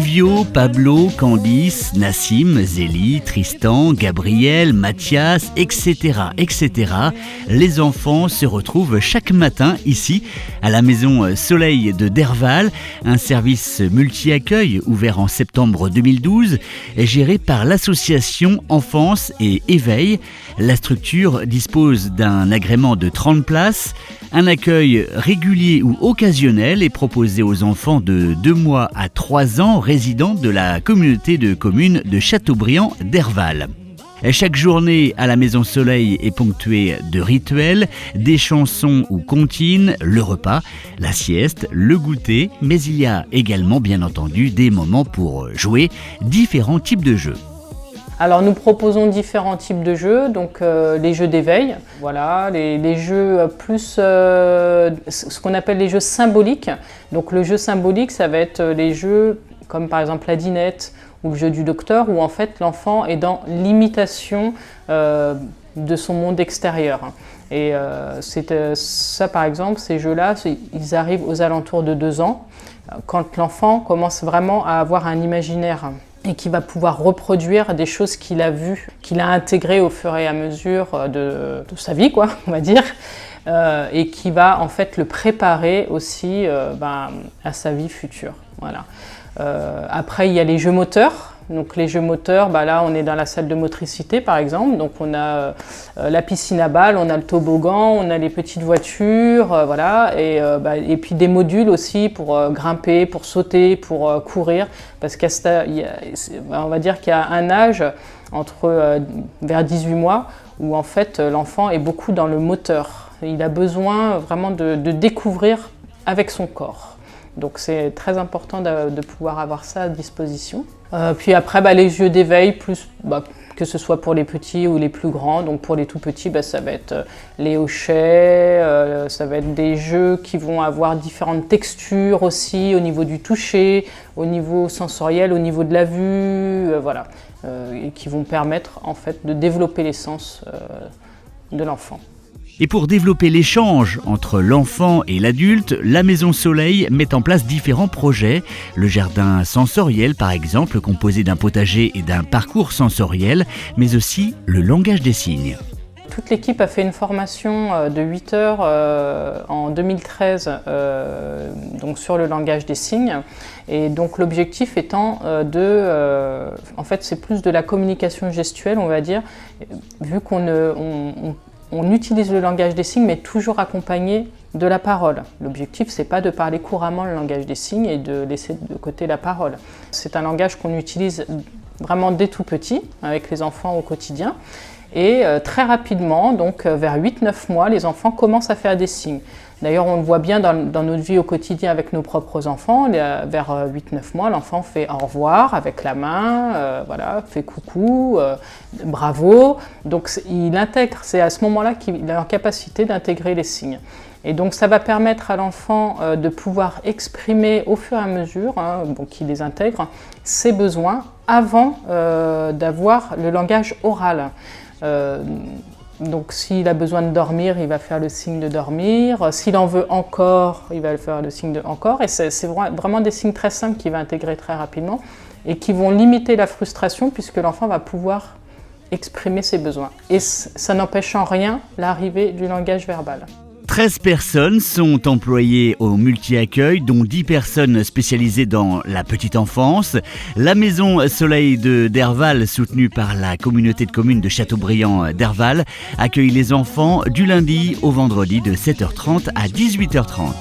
Livio, Pablo, Candice, Nassim, Zélie, Tristan, Gabriel, Mathias, etc., etc. Les enfants se retrouvent chaque matin ici, à la Maison Soleil de Derval, un service multi-accueil ouvert en septembre 2012, géré par l'association Enfance et Éveil. La structure dispose d'un agrément de 30 places. Un accueil régulier ou occasionnel est proposé aux enfants de 2 mois à 3 ans résidant de la communauté de communes de Châteaubriand-Derval. Chaque journée à la Maison Soleil est ponctuée de rituels, des chansons ou comptines, le repas, la sieste, le goûter, mais il y a également bien entendu des moments pour jouer différents types de jeux. Alors nous proposons différents types de jeux, donc les jeux d'éveil, voilà, les jeux plus ce qu'on appelle les jeux symboliques. Donc le jeu symbolique, ça va être les jeux comme par exemple la dinette ou le jeu du docteur, où en fait l'enfant est dans l'imitation de son monde extérieur. Et ça par exemple, ces jeux-là, ils arrivent aux alentours de 2 ans, quand l'enfant commence vraiment à avoir un imaginaire et qui va pouvoir reproduire des choses qu'il a vues, qu'il a intégrées au fur et à mesure de sa vie, quoi, on va dire, et qui va en fait le préparer aussi à sa vie future. Voilà. Après, il y a les jeux moteurs. Donc les jeux moteurs, là on est dans la salle de motricité par exemple, donc on a la piscine à balles, on a le toboggan, on a les petites voitures, voilà, et puis des modules aussi pour grimper, pour sauter, pour courir, parce on va dire qu'il y a un âge vers 18 mois où en fait l'enfant est beaucoup dans le moteur. Il a besoin vraiment de découvrir avec son corps. Donc c'est très important de pouvoir avoir ça à disposition. Puis après, les jeux d'éveil, que ce soit pour les petits ou les plus grands. Donc pour les tout petits, ça va être les hochets, ça va être des jeux qui vont avoir différentes textures aussi, au niveau du toucher, au niveau sensoriel, au niveau de la vue, voilà, et qui vont permettre en fait de développer les sens de l'enfant. Et pour développer l'échange entre l'enfant et l'adulte, la Maison Soleil met en place différents projets. Le jardin sensoriel, par exemple, composé d'un potager et d'un parcours sensoriel, mais aussi le langage des signes. Toute l'équipe a fait une formation de 8 heures en 2013 donc sur le langage des signes. Et donc l'objectif étant en fait c'est plus de la communication gestuelle, on va dire, vu on utilise le langage des signes, mais toujours accompagné de la parole. L'objectif, c'est pas de parler couramment le langage des signes et de laisser de côté la parole. C'est un langage qu'on utilise vraiment dès tout petit, avec les enfants au quotidien. Et très rapidement, donc vers 8-9 mois, les enfants commencent à faire des signes. D'ailleurs, on le voit bien dans notre vie au quotidien avec nos propres enfants. Vers 8-9 mois, l'enfant fait au revoir avec la main, voilà, fait coucou, bravo. Donc il intègre, c'est à ce moment-là qu'il a en capacité d'intégrer les signes. Et donc ça va permettre à l'enfant de pouvoir exprimer au fur et à mesure, qu'il les intègre, ses besoins avant d'avoir le langage oral. Donc s'il a besoin de dormir, il va faire le signe de dormir. S'il en veut encore, il va faire le signe de encore. Et c'est vraiment des signes très simples qu'il va intégrer très rapidement et qui vont limiter la frustration puisque l'enfant va pouvoir exprimer ses besoins. Et ça n'empêche en rien l'arrivée du langage verbal. 13 personnes sont employées au multi-accueil, dont 10 personnes spécialisées dans la petite enfance. La Maison Soleil de Derval, soutenue par la communauté de communes de Châteaubriand-Derval, accueille les enfants du lundi au vendredi de 7h30 à 18h30.